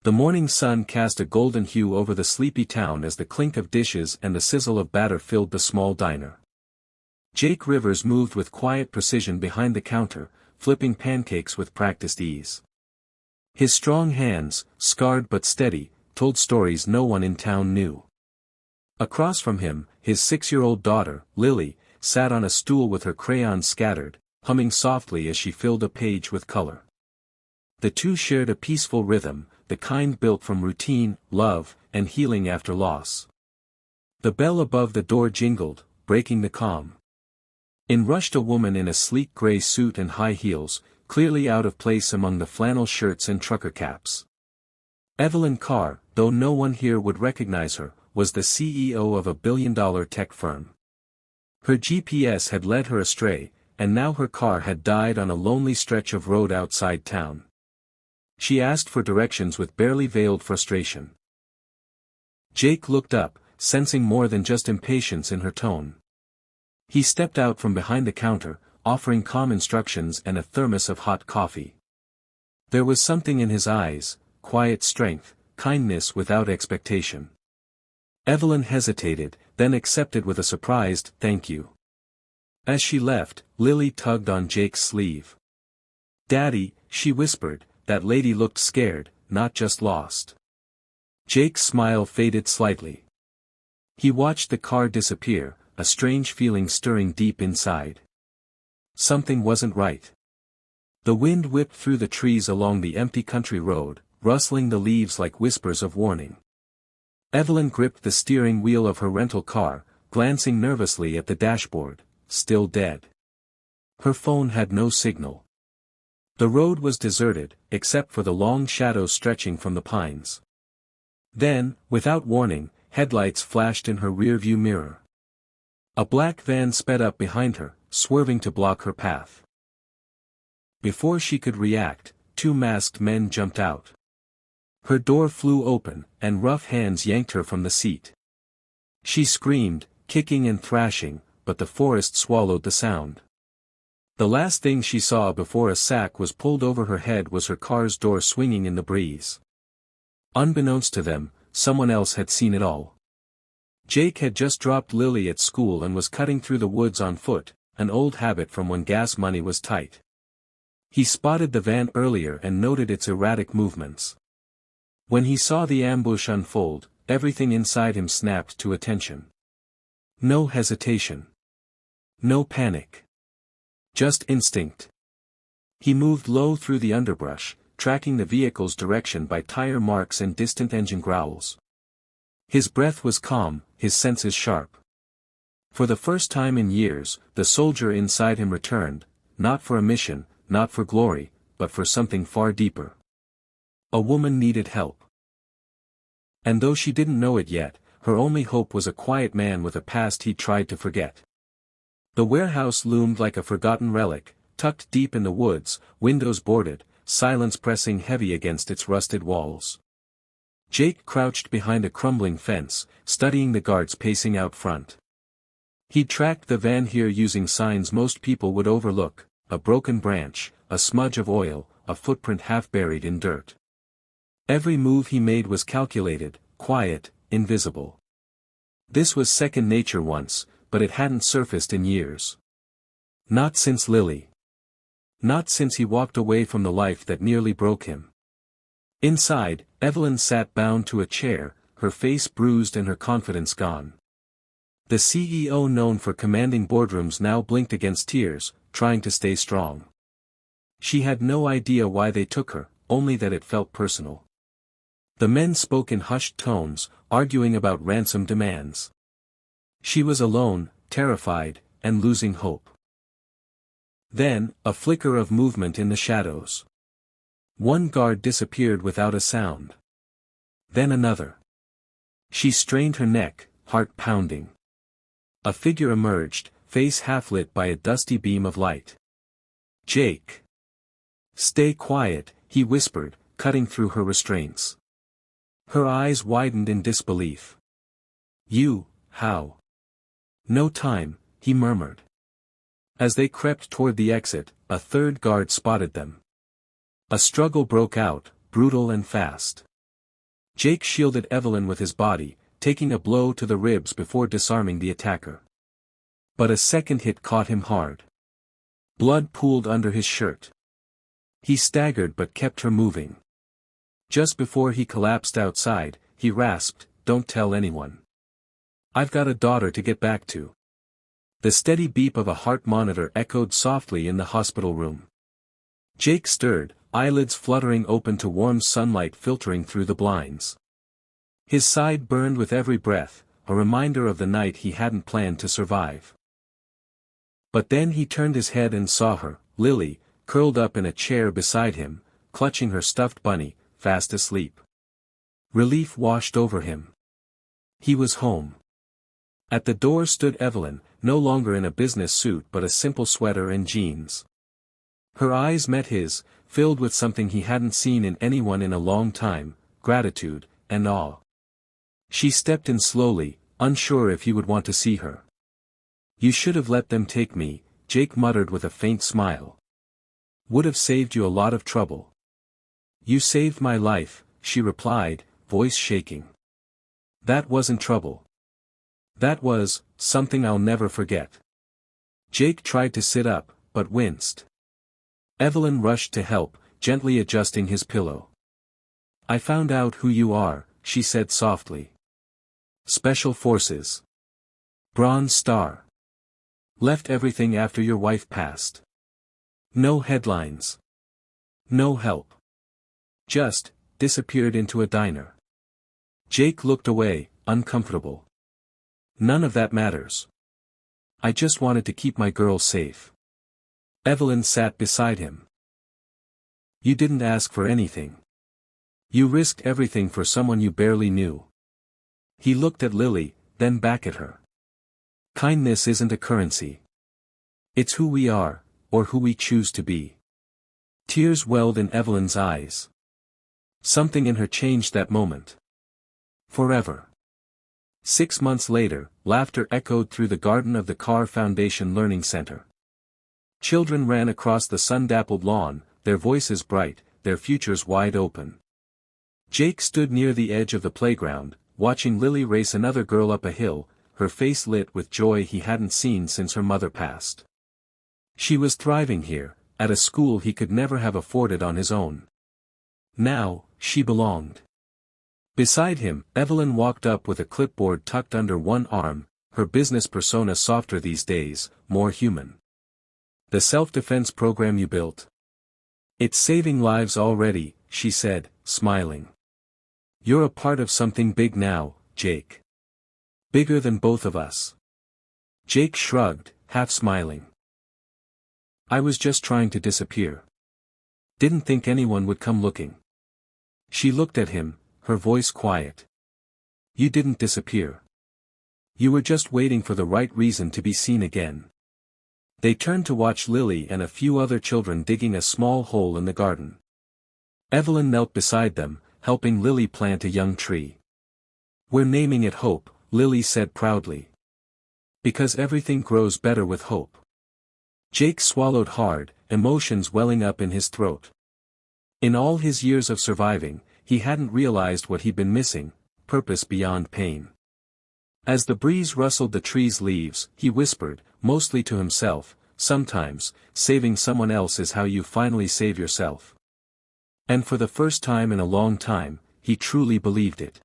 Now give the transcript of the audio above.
The morning sun cast a golden hue over the sleepy town as the clink of dishes and the sizzle of batter filled the small diner. Jake Rivers moved with quiet precision behind the counter, flipping pancakes with practiced ease. His strong hands, scarred but steady, told stories no one in town knew. Across from him, his 6-year-old daughter, Lily, sat on a stool with her crayons scattered, humming softly as she filled a page with color. The two shared a peaceful rhythm, the kind built from routine, love, and healing after loss. The bell above the door jingled, breaking the calm. In rushed a woman in a sleek gray suit and high heels, clearly out of place among the flannel shirts and trucker caps. Evelyn Carr, though no one here would recognize her, was the CEO of a billion-dollar tech firm. Her GPS had led her astray, and now her car had died on a lonely stretch of road outside town. She asked for directions with barely veiled frustration. Jake looked up, sensing more than just impatience in her tone. He stepped out from behind the counter, offering calm instructions and a thermos of hot coffee. There was something in his eyes, quiet strength, kindness without expectation. Evelyn hesitated, then accepted with a surprised, "Thank you." As she left, Lily tugged on Jake's sleeve. "Daddy," she whispered, "that lady looked scared, not just lost." Jake's smile faded slightly. He watched the car disappear, a strange feeling stirring deep inside. Something wasn't right. The wind whipped through the trees along the empty country road, rustling the leaves like whispers of warning. Evelyn gripped the steering wheel of her rental car, glancing nervously at the dashboard, still dead. Her phone had no signal. The road was deserted, except for the long shadows stretching from the pines. Then, without warning, headlights flashed in her rearview mirror. A black van sped up behind her, swerving to block her path. Before she could react, 2 masked men jumped out. Her door flew open, and rough hands yanked her from the seat. She screamed, kicking and thrashing, but the forest swallowed the sound. The last thing she saw before a sack was pulled over her head was her car's door swinging in the breeze. Unbeknownst to them, someone else had seen it all. Jake had just dropped Lily at school and was cutting through the woods on foot, an old habit from when gas money was tight. He spotted the van earlier and noted its erratic movements. When he saw the ambush unfold, everything inside him snapped to attention. No hesitation. No panic. Just instinct. He moved low through the underbrush, tracking the vehicle's direction by tire marks and distant engine growls. His breath was calm, his senses sharp. For the first time in years, the soldier inside him returned, not for a mission, not for glory, but for something far deeper. A woman needed help. And though she didn't know it yet, her only hope was a quiet man with a past he tried to forget. The warehouse loomed like a forgotten relic, tucked deep in the woods, windows boarded, silence pressing heavy against its rusted walls. Jake crouched behind a crumbling fence, studying the guards pacing out front. He'd tracked the van here using signs most people would overlook, a broken branch, a smudge of oil, a footprint half buried in dirt. Every move he made was calculated, quiet, invisible. This was second nature once, but it hadn't surfaced in years. Not since Lily. Not since he walked away from the life that nearly broke him. Inside, Evelyn sat bound to a chair, her face bruised and her confidence gone. The CEO known for commanding boardrooms now blinked against tears, trying to stay strong. She had no idea why they took her, only that it felt personal. The men spoke in hushed tones, arguing about ransom demands. She was alone, terrified, and losing hope. Then, a flicker of movement in the shadows. One guard disappeared without a sound. Then another. She strained her neck, heart pounding. A figure emerged, face half lit by a dusty beam of light. "Jake." "Stay quiet," he whispered, cutting through her restraints. Her eyes widened in disbelief. "You, how?" "No time," he murmured. As they crept toward the exit, a third guard spotted them. A struggle broke out, brutal and fast. Jake shielded Evelyn with his body, taking a blow to the ribs before disarming the attacker. But a second hit caught him hard. Blood pooled under his shirt. He staggered but kept her moving. Just before he collapsed outside, he rasped, "Don't tell anyone. I've got a daughter to get back to." The steady beep of a heart monitor echoed softly in the hospital room. Jake stirred, eyelids fluttering open to warm sunlight filtering through the blinds. His side burned with every breath, a reminder of the night he hadn't planned to survive. But then he turned his head and saw her, Lily, curled up in a chair beside him, clutching her stuffed bunny, fast asleep. Relief washed over him. He was home. At the door stood Evelyn, no longer in a business suit but a simple sweater and jeans. Her eyes met his, filled with something he hadn't seen in anyone in a long time, gratitude, and awe. She stepped in slowly, unsure if he would want to see her. "You should have let them take me," Jake muttered with a faint smile. "Would have saved you a lot of trouble." "You saved my life," she replied, voice shaking. "That wasn't trouble. That was, something I'll never forget." Jake tried to sit up, but winced. Evelyn rushed to help, gently adjusting his pillow. "I found out who you are," she said softly. "Special Forces. Bronze Star. Left everything after your wife passed. No headlines. No help. Just, disappeared into a diner." Jake looked away, uncomfortable. "None of that matters. I just wanted to keep my girl safe." Evelyn sat beside him. "You didn't ask for anything. You risked everything for someone you barely knew." He looked at Lily, then back at her. "Kindness isn't a currency. It's who we are, or who we choose to be." Tears welled in Evelyn's eyes. Something in her changed that moment. Forever. 6 months later, laughter echoed through the garden of the Carr Foundation Learning Center. Children ran across the sun-dappled lawn, their voices bright, their futures wide open. Jake stood near the edge of the playground, watching Lily race another girl up a hill, her face lit with joy he hadn't seen since her mother passed. She was thriving here, at a school he could never have afforded on his own. Now, she belonged. Beside him, Evelyn walked up with a clipboard tucked under one arm, her business persona softer these days, more human. "The self-defense program you built. It's saving lives already," she said, smiling. "You're a part of something big now, Jake. Bigger than both of us." Jake shrugged, half smiling. "I was just trying to disappear. Didn't think anyone would come looking." She looked at him, her voice quiet. "You didn't disappear. You were just waiting for the right reason to be seen again." They turned to watch Lily and a few other children digging a small hole in the garden. Evelyn knelt beside them, helping Lily plant a young tree. "We're naming it Hope," Lily said proudly. "Because everything grows better with hope." Jake swallowed hard, emotions welling up in his throat. In all his years of surviving, he hadn't realized what he'd been missing, purpose beyond pain. As the breeze rustled the tree's leaves, he whispered, mostly to himself, "Sometimes, saving someone else is how you finally save yourself." And for the first time in a long time, he truly believed it.